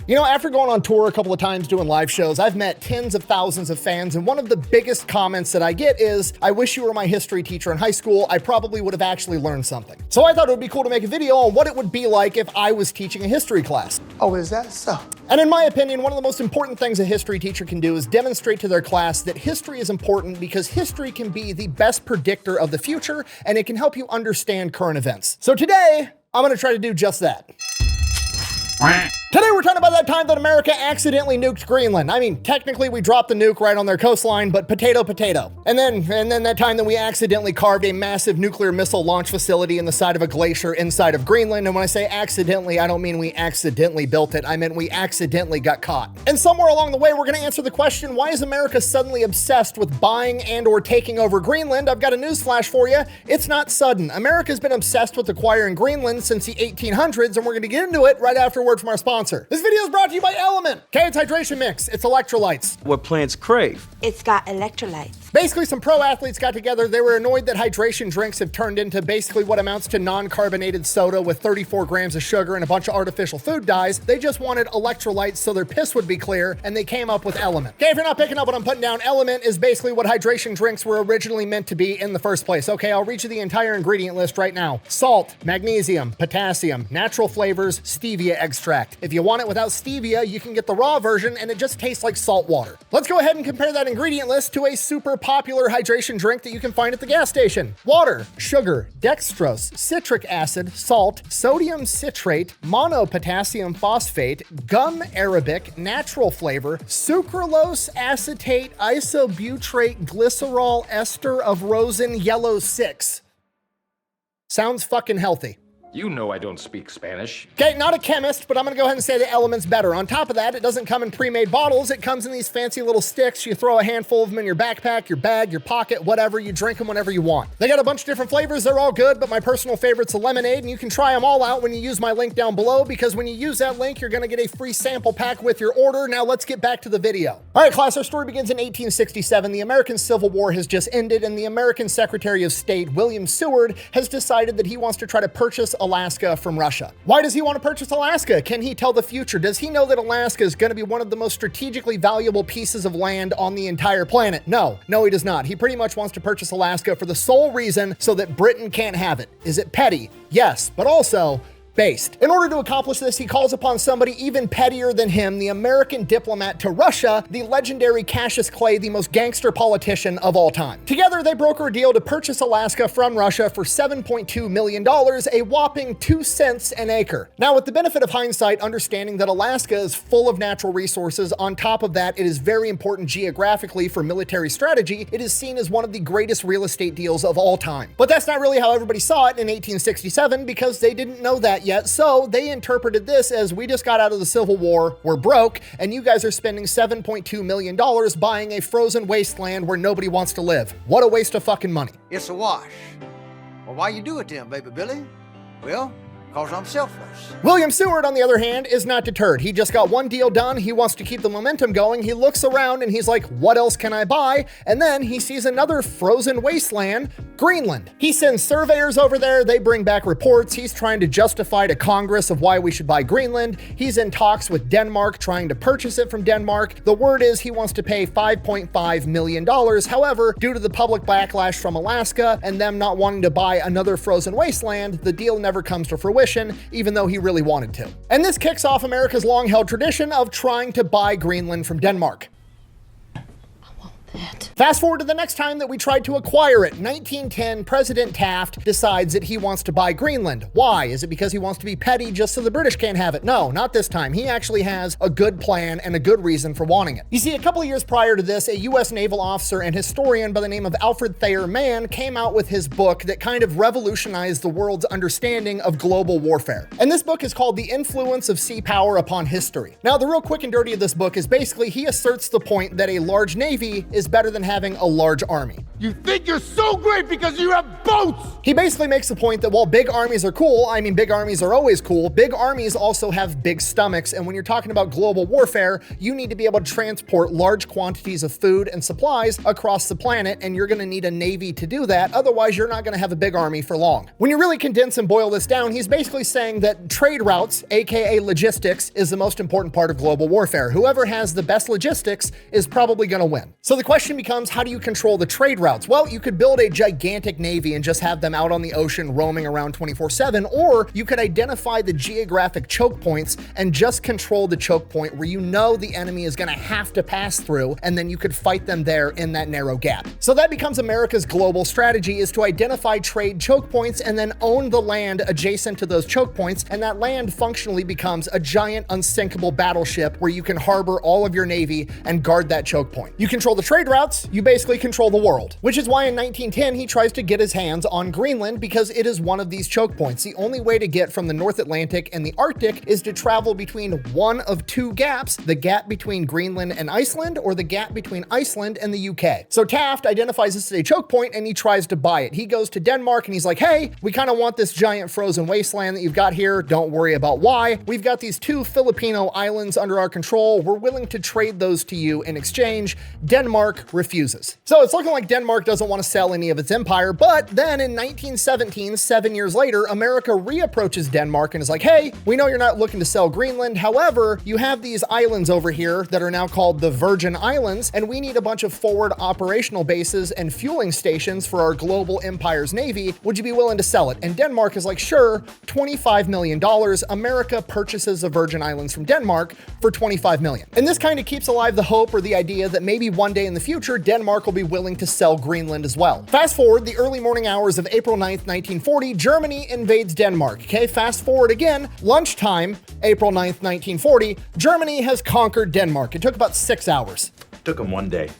You know, after going on tour a couple of times doing live shows, I've met tens of thousands of fans, and one of the biggest comments that I get is, I wish you were my history teacher in high school. I probably would have actually learned something. So I thought it would be cool to make a video on what it would be like if I was teaching a history class. Oh, is that so? And in my opinion, one of the most important things a history teacher can do is demonstrate to their class that history is important because history can be the best predictor of the future, and it can help you understand current events. So today, I'm gonna try to do just that. Today we're talking about that time that America accidentally nuked Greenland. I mean, technically we dropped the nuke right on their coastline, but potato, potato. And then that time that we accidentally carved a massive nuclear missile launch facility in the side of a glacier inside of Greenland. And when I say accidentally, I don't mean we accidentally built it. I meant we accidentally got caught. And somewhere along the way, we're gonna answer the question, why is America suddenly obsessed with buying and or taking over Greenland? I've got a newsflash for you. It's not sudden. America's been obsessed with acquiring Greenland since the 1800s, and we're gonna get into it right after a word from our sponsor. This video is brought to you by Element. Okay, it's hydration mix. It's electrolytes. What plants crave. It's got electrolytes. Basically, some pro athletes got together. They were annoyed that hydration drinks have turned into basically what amounts to non-carbonated soda with 34 grams of sugar and a bunch of artificial food dyes. They just wanted electrolytes so their piss would be clear, and they came up with Element. Okay, if you're not picking up what I'm putting down, Element is basically what hydration drinks were originally meant to be in the first place. Okay, I'll read you the entire ingredient list right now. Salt, magnesium, potassium, natural flavors, stevia extract. If you want it without stevia, you can get the raw version, and it just tastes like salt water. Let's go ahead and compare that ingredient list to a super popular hydration drink that you can find at the gas station. Water, sugar, dextrose, citric acid, salt, sodium citrate, monopotassium phosphate, gum arabic, natural flavor, sucralose acetate, isobutrate, glycerol ester of rosin yellow 6. Sounds fucking healthy. You know I don't speak Spanish. Okay, not a chemist, but I'm gonna go ahead and say the Element's better. On top of that, it doesn't come in pre-made bottles. It comes in these fancy little sticks. You throw a handful of them in your backpack, your bag, your pocket, whatever. You drink them whenever you want. They got a bunch of different flavors. They're all good, but my personal favorite's the lemonade, and you can try them all out when you use my link down below, because when you use that link, you're gonna get a free sample pack with your order. Now let's get back to the video. All right, class, our story begins in 1867. The American Civil War has just ended, and the American Secretary of State, William Seward, has decided that he wants to try to purchase Alaska from Russia. Why does he want to purchase Alaska? Can he tell the future? Does he know that Alaska is going to be one of the most strategically valuable pieces of land on the entire planet? No, he does not. He pretty much wants to purchase Alaska for the sole reason so that Britain can't have it. Is it petty? Yes, but also based. In order to accomplish this, he calls upon somebody even pettier than him, the American diplomat to Russia, the legendary Cassius Clay, the most gangster politician of all time. Together, they broker a deal to purchase Alaska from Russia for $7.2 million, a whopping 2 cents an acre. Now, with the benefit of hindsight, understanding that Alaska is full of natural resources, on top of that, it is very important geographically for military strategy, it is seen as one of the greatest real estate deals of all time. But that's not really how everybody saw it in 1867, because they didn't know that yet, so they interpreted this as, we just got out of the Civil War, we're broke, and you guys are spending $7.2 million buying a frozen wasteland where nobody wants to live. What a waste of fucking money. It's a wash. Well, why you do it then, baby Billy? Well, because I'm selfless. William Seward, on the other hand, is not deterred. He just got one deal done. He wants to keep the momentum going. He looks around and he's like, what else can I buy? And then he sees another frozen wasteland, Greenland. He sends surveyors over there. They bring back reports. He's trying to justify to Congress of why we should buy Greenland. He's in talks with Denmark, trying to purchase it from Denmark. The word is he wants to pay $5.5 million. However, due to the public backlash from Alaska and them not wanting to buy another frozen wasteland, the deal never comes to fruition, even though he really wanted to. And this kicks off America's long-held tradition of trying to buy Greenland from Denmark. Fast forward to the next time that we tried to acquire it. 1910, President Taft decides that he wants to buy Greenland. Why? Is it because he wants to be petty just so the British can't have it? No, not this time. He actually has a good plan and a good reason for wanting it. You see, a couple of years prior to this, a U.S. naval officer and historian by the name of Alfred Thayer Mann came out with his book that kind of revolutionized the world's understanding of global warfare. And this book is called The Influence of Sea Power Upon History. Now, the real quick and dirty of this book is basically he asserts the point that a large navy is better than having a large army. You think you're so great because you have boats! He basically makes the point that while big armies are cool, I mean, big armies are always cool, big armies also have big stomachs, and when you're talking about global warfare, you need to be able to transport large quantities of food and supplies across the planet, and you're gonna need a navy to do that, otherwise you're not gonna have a big army for long. When you really condense and boil this down, he's basically saying that trade routes, aka logistics, is the most important part of global warfare. Whoever has the best logistics is probably gonna win. So the question becomes, how do you control the trade routes? Well, you could build a gigantic navy and just have them out on the ocean roaming around 24/7, or you could identify the geographic choke points and just control the choke point where you know the enemy is gonna have to pass through, and then you could fight them there in that narrow gap. So that becomes America's global strategy, is to identify trade choke points and then own the land adjacent to those choke points, and that land functionally becomes a giant unsinkable battleship where you can harbor all of your navy and guard that choke point. You control the trade routes, you basically control the world, which is why in 1910 he tries to get his hands on Greenland, because it is one of these choke points. The only way to get from the North Atlantic and the Arctic is to travel between one of two gaps, the gap between Greenland and Iceland, or the gap between Iceland and the UK. So Taft identifies this as a choke point and he tries to buy it. He goes to Denmark and he's like, hey, we kind of want this giant frozen wasteland that you've got here. Don't worry about why. We've got these two Filipino islands under our control. We're willing to trade those to you in exchange. Denmark refuses. So it's looking like Denmark doesn't want to sell any of its empire, but then in 1917, 7 years later, America reapproaches Denmark and is like, hey, we know you're not looking to sell Greenland. However, you have these islands over here that are now called the Virgin Islands, and we need a bunch of forward operational bases and fueling stations for our global empire's navy. Would you be willing to sell it? And Denmark is like, sure, $25 million. America purchases the Virgin Islands from Denmark for $25 million. And this kind of keeps alive the hope or the idea that maybe one day in the future, Denmark will be willing to sell Greenland as well. Fast forward the early morning hours of April 9th, 1940, Germany invades Denmark. Okay, fast forward again, lunchtime, April 9th, 1940, Germany has conquered Denmark. It took about 6 hours. Took him one day.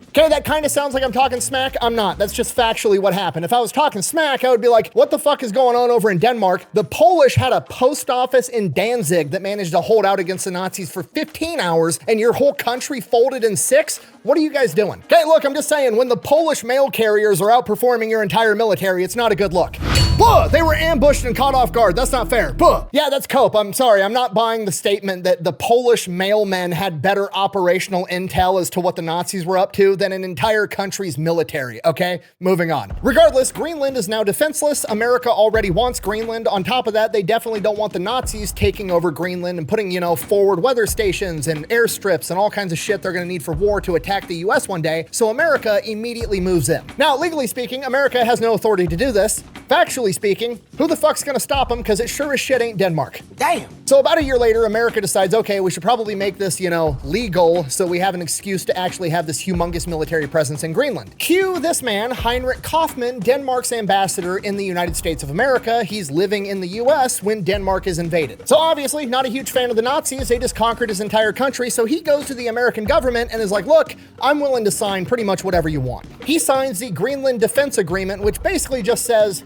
Okay, that kind of sounds like I'm talking smack. I'm not. That's just factually what happened. If I was talking smack, I would be like, what the fuck is going on over in Denmark? The Polish had a post office in Danzig that managed to hold out against the Nazis for 15 hours, and your whole country folded in 6? What are you guys doing? Okay, look, I'm just saying, when the Polish mail carriers are outperforming your entire military, it's not a good look. Buh! They were ambushed and caught off guard. That's not fair. Buh! Yeah, that's cope. I'm sorry. I'm not buying the statement that the Polish mailmen had better operational intel as to what the Nazis were up to than an entire country's military, okay? Moving on. Regardless, Greenland is now defenseless. America already wants Greenland. On top of that, they definitely don't want the Nazis taking over Greenland and putting, forward weather stations and airstrips and all kinds of shit they're gonna need for war to attack the US one day, so America immediately moves in. Now, legally speaking, America has no authority to do this. Factually speaking, who the fuck's gonna stop them? Because it sure as shit ain't Denmark. Damn. So about a year later, America decides, okay, we should probably make this, legal, so we have an excuse to actually have this humongous military presence in Greenland. Cue this man, Heinrich Kaufmann, Denmark's ambassador in the United States of America. He's living in the US when Denmark is invaded. So obviously, not a huge fan of the Nazis. They just conquered his entire country. So he goes to the American government and is like, look, I'm willing to sign pretty much whatever you want. He signs the Greenland Defense Agreement, which basically just says,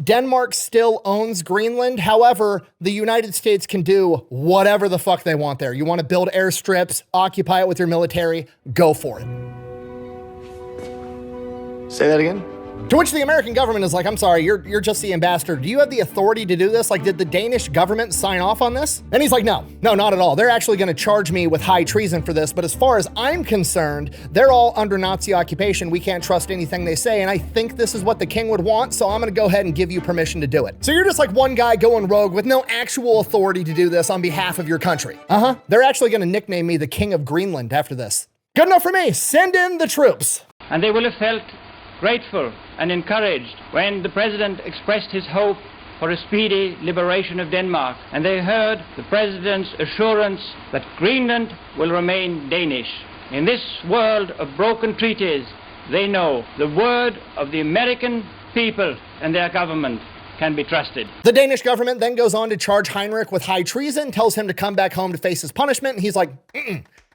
Denmark still owns Greenland. However, the United States can do whatever the fuck they want there. You want to build airstrips, occupy it with your military, go for it. Say that again? To which the American government is like, I'm sorry, you're just the ambassador. Do you have the authority to do this? Like, did the Danish government sign off on this? And he's like, no, not at all. They're actually going to charge me with high treason for this. But as far as I'm concerned, they're all under Nazi occupation. We can't trust anything they say. And I think this is what the king would want. So I'm going to go ahead and give you permission to do it. So you're just like one guy going rogue with no actual authority to do this on behalf of your country. They're actually going to nickname me the King of Greenland after this. Good enough for me. Send in the troops. And they will have felt grateful and encouraged when the president expressed his hope for a speedy liberation of Denmark, and they heard the president's assurance that Greenland will remain Danish. In this world of broken treaties, they know the word of the American people and their government can be trusted. The Danish government then goes on to charge Heinrich with high treason, tells him to come back home to face his punishment, and he's like,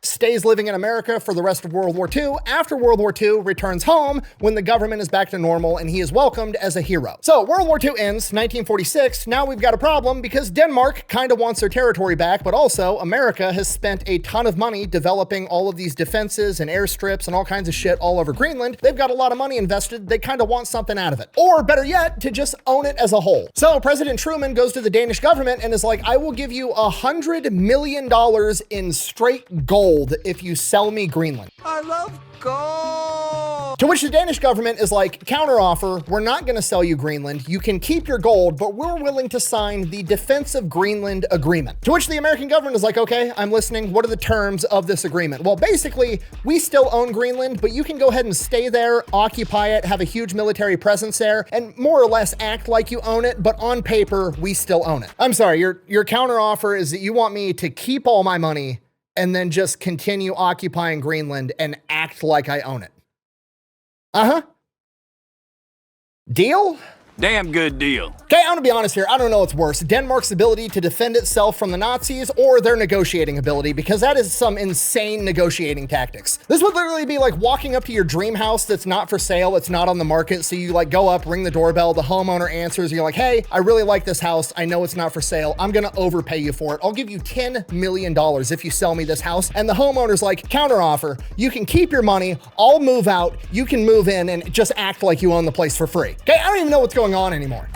stays living in America for the rest of World War II. After World War II, returns home when the government is back to normal and he is welcomed as a hero. So World War II ends, 1946. Now we've got a problem because Denmark kind of wants their territory back, but also America has spent a ton of money developing all of these defenses and airstrips and all kinds of shit all over Greenland. They've got a lot of money invested. They kind of want something out of it. Or better yet, to just own it as a whole. So President Truman goes to the Danish government and is like, I will give you $100 million in straight gold if you sell me Greenland. I love gold. To which the Danish government is like, counteroffer, we're not going to sell you Greenland. You can keep your gold, but we're willing to sign the Defense of Greenland Agreement. To which the American government is like, okay, I'm listening. What are the terms of this agreement? Well, basically, we still own Greenland, but you can go ahead and stay there, occupy it, have a huge military presence there, and more or less act like you own it, but on paper, we still own it. I'm sorry, your counteroffer is that you want me to keep all my money and then just continue occupying Greenland and act like I own it. Uh-huh. Deal? Damn good deal. Okay, I'm gonna be honest here. I don't know what's worse, Denmark's ability to defend itself from the Nazis or their negotiating ability, because that is some insane negotiating tactics. This would literally be like walking up to your dream house that's not for sale, it's not on the market. So you like go up, ring the doorbell, the homeowner answers, you're like, hey, I really like this house. I know it's not for sale. I'm gonna overpay you for it. I'll give you $10 million if you sell me this house. And the homeowner's like, counteroffer, you can keep your money, I'll move out, you can move in and just act like you own the place for free. Okay, I don't even know what's going on anymore.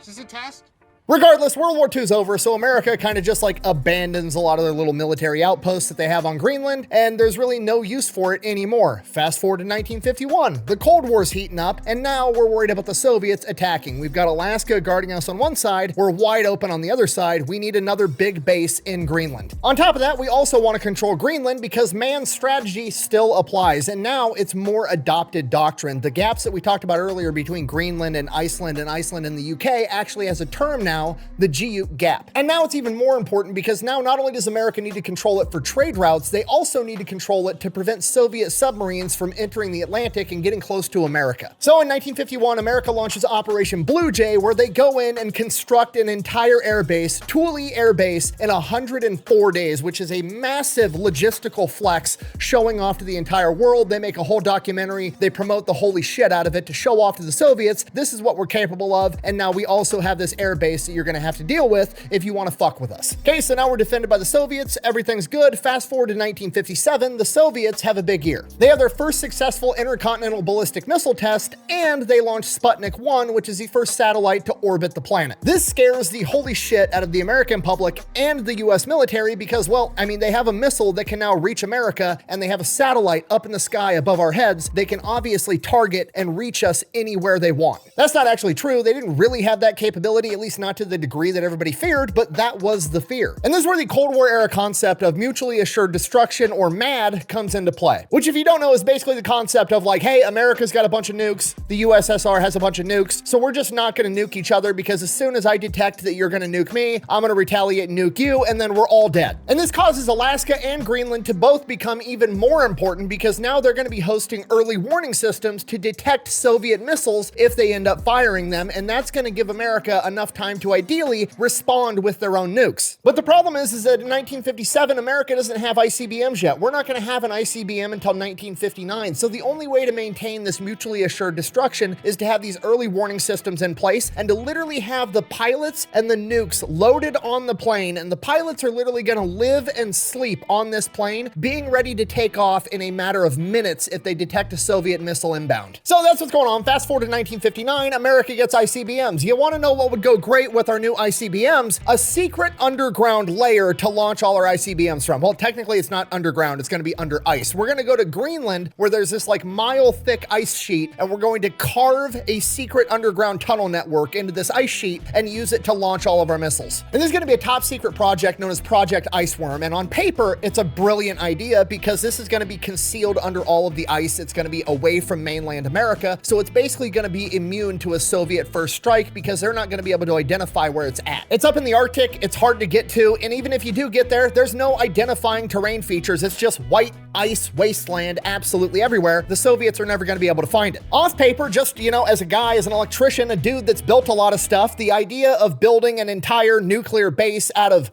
Is this a test? Regardless, World War II is over, so America kind of just like abandons a lot of their little military outposts that they have on Greenland, and there's really no use for it anymore. Fast forward to 1951, the Cold War's heating up, and now we're worried about the Soviets attacking. We've got Alaska guarding us on one side, we're wide open on the other side, we need another big base in Greenland. On top of that, we also want to control Greenland because man's strategy still applies, and now it's more adopted doctrine. The gaps that we talked about earlier between Greenland and Iceland and the UK actually has a term now, the GU gap. And now it's even more important because now not only does America need to control it for trade routes, they also need to control it to prevent Soviet submarines from entering the Atlantic and getting close to America. So in 1951, America launches Operation Blue Jay, where they go in and construct an entire air base, Thule Air Base, in 104 days, which is a massive logistical flex showing off to the entire world. They make a whole documentary. They promote the holy shit out of it to show off to the Soviets. This is what we're capable of. And now we also have this air base that you're gonna have to deal with if you wanna fuck with us. Okay, so now we're defended by the Soviets, everything's good. Fast forward to 1957, the Soviets have a big year. They have their first successful intercontinental ballistic missile test, and they launch Sputnik 1, which is the first satellite to orbit the planet. This scares the holy shit out of the American public and the US military because, well, I mean, they have a missile that can now reach America, and they have a satellite up in the sky above our heads. They can obviously target and reach us anywhere they want. That's not actually true. They didn't really have that capability, at least not to the degree that everybody feared, but that was the fear. And this is where the Cold War era concept of mutually assured destruction, or MAD, comes into play. Which, if you don't know, is basically the concept of like, hey, America's got a bunch of nukes, the USSR has a bunch of nukes, so we're just not gonna nuke each other because as soon as I detect that you're gonna nuke me, I'm gonna retaliate and nuke you, and then we're all dead. And this causes Alaska and Greenland to both become even more important because now they're gonna be hosting early warning systems to detect Soviet missiles if they end up firing them, and that's gonna give America enough time to ideally respond with their own nukes. But the problem is that in 1957, America doesn't have ICBMs yet. We're not gonna have an ICBM until 1959. So the only way to maintain this mutually assured destruction is to have these early warning systems in place and to literally have the pilots and the nukes loaded on the plane. And the pilots are literally gonna live and sleep on this plane, being ready to take off in a matter of minutes if they detect a Soviet missile inbound. So that's what's going on. Fast forward to 1959, America gets ICBMs. You wanna know what would go great with our new ICBMs? A secret underground layer to launch all our ICBMs from. Well, technically it's not underground, it's gonna be under ice. We're gonna go to Greenland where there's this like mile thick ice sheet, and we're going to carve a secret underground tunnel network into this ice sheet and use it to launch all of our missiles. And this is gonna be a top secret project known as Project Iceworm. And on paper, it's a brilliant idea because this is gonna be concealed under all of the ice. It's gonna be away from mainland America. So it's basically gonna be immune to a Soviet first strike because they're not gonna be able to identify where it's at. It's up in the Arctic, it's hard to get to, and even if you do get there, there's no identifying terrain features. It's just white ice wasteland absolutely everywhere. The Soviets are never gonna be able to find it. Off paper, just, you know, as a guy, as an electrician, a dude that's built a lot of stuff, the idea of building an entire nuclear base out of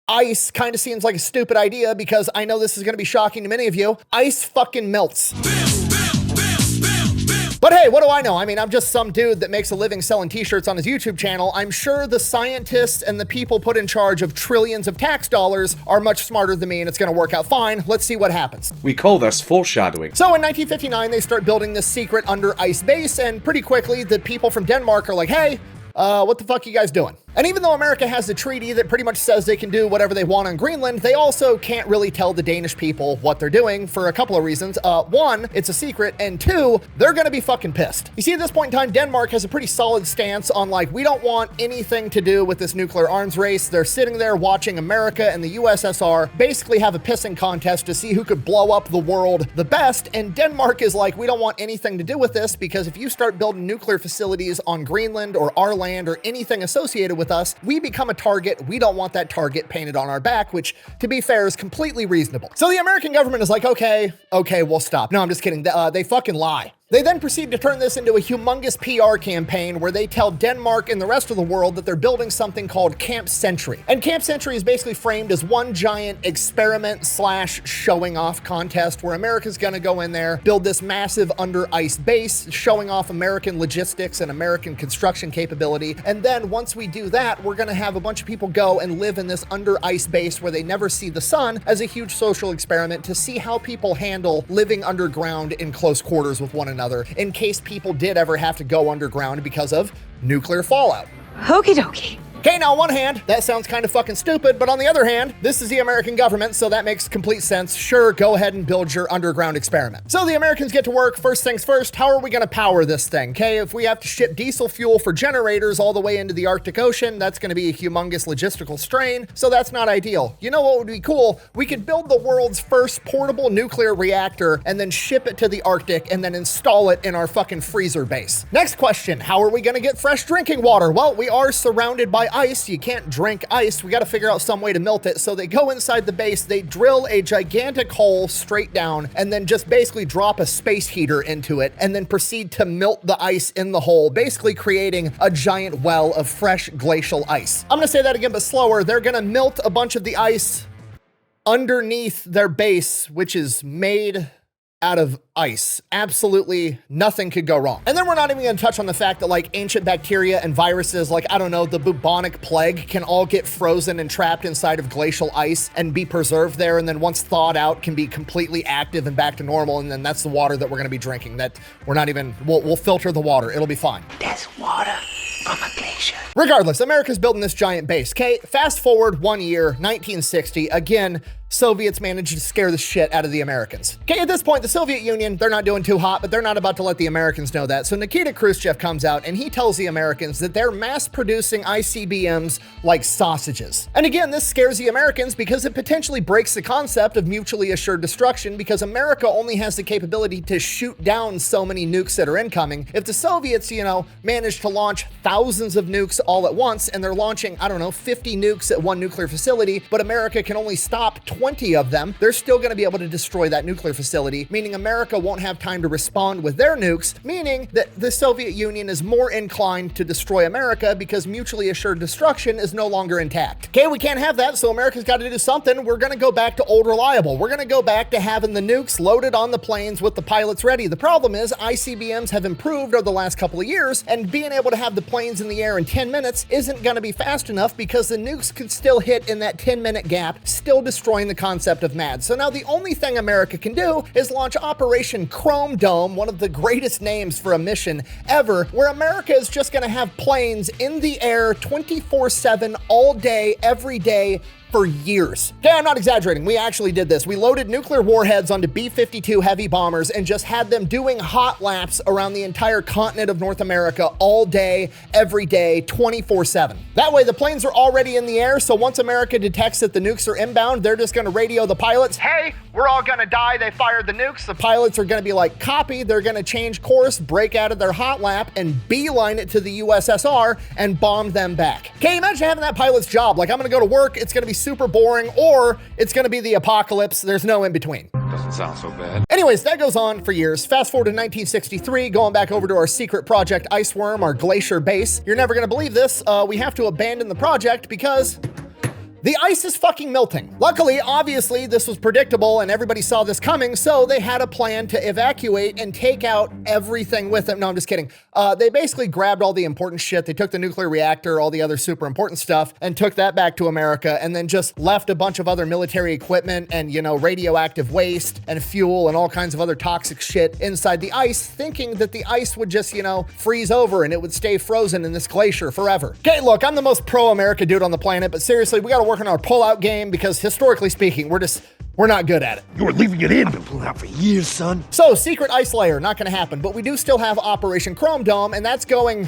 ice kind of seems like a stupid idea because I know this is going to be shocking to many of you. Ice fucking melts. But hey, what do I know? I mean, I'm just some dude that makes a living selling t-shirts on his YouTube channel. I'm sure the scientists and the people put in charge of trillions of tax dollars are much smarter than me, and it's gonna work out fine. Let's see what happens. We call this foreshadowing. So in 1959, they start building this secret under ice base, and pretty quickly, the people from Denmark are like, hey, what the fuck are you guys doing? And even though America has a treaty that pretty much says they can do whatever they want on Greenland, they also can't really tell the Danish people what they're doing for a couple of reasons. One, it's a secret, and two, they're gonna be fucking pissed. You see, at this point in time, Denmark has a pretty solid stance on like, we don't want anything to do with this nuclear arms race. They're sitting there watching America and the USSR basically have a pissing contest to see who could blow up the world the best, and Denmark is like, we don't want anything to do with this because if you start building nuclear facilities on Greenland or our land or anything associated with us, we become a target. We don't want that target painted on our back, which, to be fair, is completely reasonable. So the American government is like, okay, we'll stop. No, I'm just kidding. They fucking lie. They then proceed to turn this into a humongous PR campaign where they tell Denmark and the rest of the world that they're building something called Camp Century. And Camp Century is basically framed as one giant experiment / showing off contest where America's gonna go in there, build this massive under ice base, showing off American logistics and American construction capability. And then once we do that, we're gonna have a bunch of people go and live in this under ice base where they never see the sun as a huge social experiment to see how people handle living underground in close quarters with one another, in case people did ever have to go underground because of nuclear fallout. Okie dokie. Okay, now on one hand, that sounds kind of fucking stupid, but on the other hand, this is the American government, so that makes complete sense. Sure, go ahead and build your underground experiment. So the Americans get to work. First things first, how are we gonna power this thing? Okay, if we have to ship diesel fuel for generators all the way into the Arctic Ocean, that's gonna be a humongous logistical strain, so that's not ideal. You know what would be cool? We could build the world's first portable nuclear reactor and then ship it to the Arctic and then install it in our fucking freezer base. Next question, how are we gonna get fresh drinking water? Well, we are surrounded by ice. You can't drink ice. We got to figure out some way to melt it. So they go inside the base, they drill a gigantic hole straight down, and then just basically drop a space heater into it, and then proceed to melt the ice in the hole, basically creating a giant well of fresh glacial ice. I'm gonna say that again, but slower. They're gonna melt a bunch of the ice underneath their base, which is made out of ice. Absolutely nothing could go wrong. And then we're not even gonna touch on the fact that like ancient bacteria and viruses, like, I don't know, the bubonic plague can all get frozen and trapped inside of glacial ice and be preserved there. And then once thawed out can be completely active and back to normal. And then that's the water that we're gonna be drinking. That we're not even, we'll filter the water. It'll be fine. That's water from a glacier. Regardless, America's building this giant base. Okay, fast forward 1 year, 1960. Again, Soviets managed to scare the shit out of the Americans. Okay, at this point, the Soviet Union, they're not doing too hot, but they're not about to let the Americans know that. So Nikita Khrushchev comes out and he tells the Americans that they're mass producing ICBMs like sausages. And again, this scares the Americans because it potentially breaks the concept of mutually assured destruction, because America only has the capability to shoot down so many nukes that are incoming. If the Soviets, you know, manage to launch thousands of nukes all at once, and they're launching, I don't know, 50 nukes at one nuclear facility, but America can only stop 20 of them, they're still going to be able to destroy that nuclear facility, meaning America won't have time to respond with their nukes, meaning that the Soviet Union is more inclined to destroy America because mutually assured destruction is no longer intact. Okay, we can't have that, so America's got to do something. We're going to go back to old reliable. We're going to go back to having the nukes loaded on the planes with the pilots ready. The problem is ICBMs have improved over the last couple of years, and being able to have the planes in the air in 10 minutes isn't going to be fast enough because the nukes could still hit in that 10-minute gap, still destroying the concept of MAD. So now the only thing America can do is launch Operation Chrome Dome, one of the greatest names for a mission ever, where America is just going to have planes in the air 24/7 all day, every day, for years. Okay, I'm not exaggerating. We actually did this. We loaded nuclear warheads onto B-52 heavy bombers and just had them doing hot laps around the entire continent of North America all day, every day, 24/7. That way the planes are already in the air, so once America detects that the nukes are inbound, they're just gonna radio the pilots, hey, we're all gonna die, they fired the nukes. The pilots are gonna be like, copy, they're gonna change course, break out of their hot lap, and beeline it to the USSR and bomb them back. Okay, imagine having that pilot's job. Like, I'm gonna go to work, it's gonna be super boring, or it's gonna be the apocalypse. There's no in between. Doesn't sound so bad. Anyways, that goes on for years. Fast forward to 1963, going back over to our secret project Iceworm, our glacier base. You're never gonna believe this. We have to abandon the project because The ice is fucking melting. Luckily, obviously, this was predictable and everybody saw this coming, so they had a plan to evacuate and take out everything with them. No, I'm just kidding. They basically grabbed all the important shit. They took the nuclear reactor, all the other super important stuff, and took that back to America, and then just left a bunch of other military equipment and, you know, radioactive waste and fuel and all kinds of other toxic shit inside the ice, thinking that the ice would just, you know, freeze over and it would stay frozen in this glacier forever. Okay, look, I'm the most pro-America dude on the planet, but seriously, we gotta work on our pull-out game because historically speaking, we're not good at it. You were leaving it in. I've been pulling out for years, son. So, secret ice layer, not gonna happen, but we do still have Operation Chrome Dome, and that's going...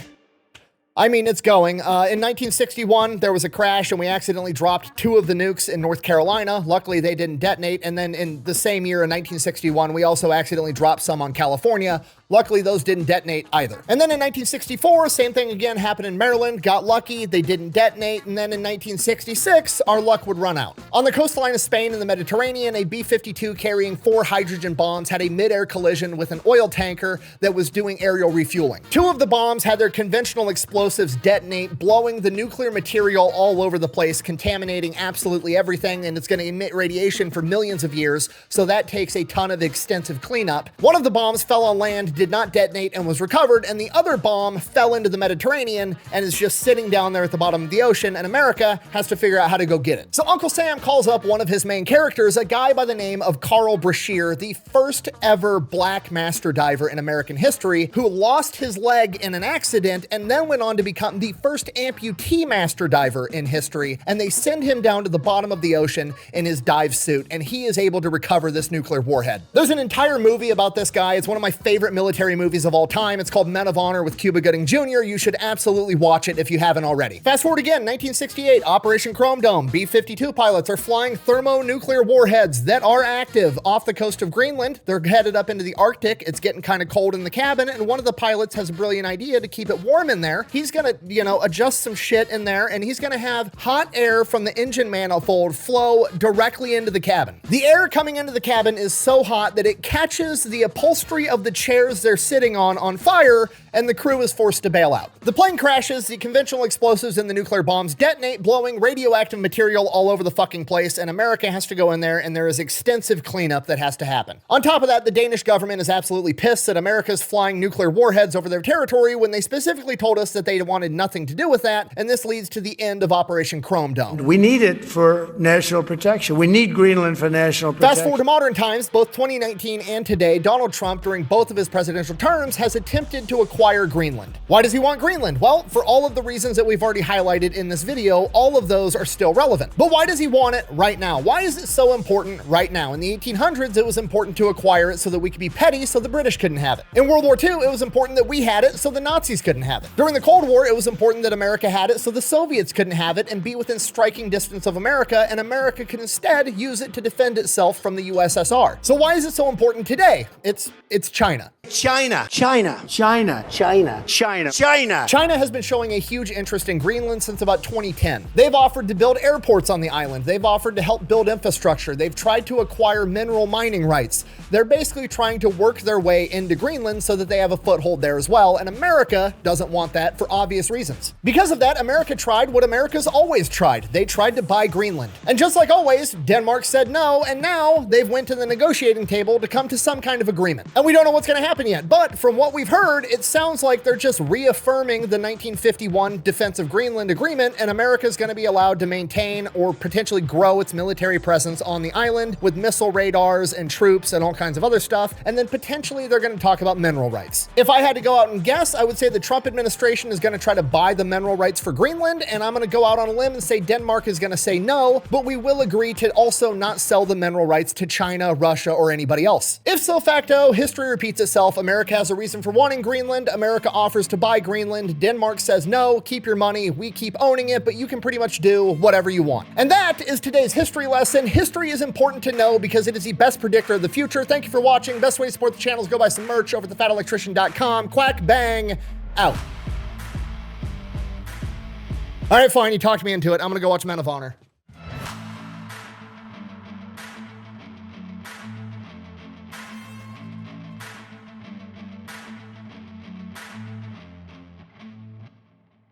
I mean, it's going. In 1961, there was a crash and we accidentally dropped 2 of the nukes in North Carolina. Luckily, they didn't detonate. And then in the same year, in 1961, we also accidentally dropped some on California. Luckily, those didn't detonate either. And then in 1964, same thing again happened in Maryland. Got lucky, they didn't detonate. And then in 1966, our luck would run out. On the coastline of Spain in the Mediterranean, a B-52 carrying 4 hydrogen bombs had a mid-air collision with an oil tanker that was doing aerial refueling. 2 of the bombs had their conventional explosives detonate, blowing the nuclear material all over the place, contaminating absolutely everything, and it's going to emit radiation for millions of years, so that takes a ton of extensive cleanup. One of the bombs fell on land, did not detonate, and was recovered, and the other bomb fell into the Mediterranean and is just sitting down there at the bottom of the ocean, and America has to figure out how to go get it. So Uncle Sam calls up one of his main characters, a guy by the name of Carl Brashear, the first ever black master diver in American history, who lost his leg in an accident and then went on to become the first amputee master diver in history, and they send him down to the bottom of the ocean in his dive suit, and he is able to recover this nuclear warhead. There's an entire movie about this guy. It's one of my favorite military movies of all time. It's called Men of Honor with Cuba Gooding Jr. You should absolutely watch it if you haven't already. Fast forward again, 1968, Operation Chrome Dome. B-52 pilots are flying thermonuclear warheads that are active off the coast of Greenland. They're headed up into the Arctic. It's getting kind of cold in the cabin, and one of the pilots has a brilliant idea to keep it warm in there. He's gonna, you know, adjust some shit in there, and he's gonna have hot air from the engine manifold flow directly into the cabin. The air coming into the cabin is so hot that it catches the upholstery of the chairs they're sitting on fire, and the crew is forced to bail out. The plane crashes, the conventional explosives and the nuclear bombs detonate, blowing radioactive material all over the fucking place, and America has to go in there, and there is extensive cleanup that has to happen. On top of that, the Danish government is absolutely pissed that America's flying nuclear warheads over their territory when they specifically told us that they wanted nothing to do with that, and this leads to the end of Operation Chrome Dome. We need it for national protection. We need Greenland for national protection. Fast forward to modern times, both 2019 and today, Donald Trump, during both of his presidential terms, has attempted to acquire Greenland. Why does he want Greenland? Well, for all of the reasons that we've already highlighted in this video, all of those are still relevant. But why does he want it right now? Why is it so important right now? In the 1800s, it was important to acquire it so that we could be petty so the British couldn't have it. In World War II, it was important that we had it so the Nazis couldn't have it. During the Cold War, it was important that America had it so the Soviets couldn't have it and be within striking distance of America, and America could instead use it to defend itself from the USSR. So why is it so important today? It's China. China. China. China. China. China. China. China has been showing a huge interest in Greenland since about 2010. They've offered to build airports on the island. They've offered to help build infrastructure. They've tried to acquire mineral mining rights. They're basically trying to work their way into Greenland so that they have a foothold there as well, and America doesn't want that for obvious reasons. Because of that, America tried what America's always tried. They tried to buy Greenland. And just like always, Denmark said no, and now they've went to the negotiating table to come to some kind of agreement. And we don't know what's going to happen yet, but from what we've heard, it sounds like they're just reaffirming the 1951 Defense of Greenland Agreement, and America's going to be allowed to maintain or potentially grow its military presence on the island with missile radars and troops and all kinds of other stuff, and then potentially they're going to talk about mineral rights. If I had to go out and guess, I would say the Trump administration is going to try to buy the mineral rights for Greenland, and I'm going to go out on a limb and say Denmark is going to say no, but we will agree to also not sell the mineral rights to China, Russia, or anybody else. If so facto, history repeats itself. America has a reason for wanting Greenland. America offers to buy Greenland. Denmark says no, keep your money. We keep owning it, but you can pretty much do whatever you want. And that is today's history lesson. History is important to know because it is the best predictor of the future. Thank you for watching. Best way to support the channel is go buy some merch over at thefatelectrician.com. Quack, bang, out. All right, fine. You talked me into it. I'm going to go watch Men of Honor.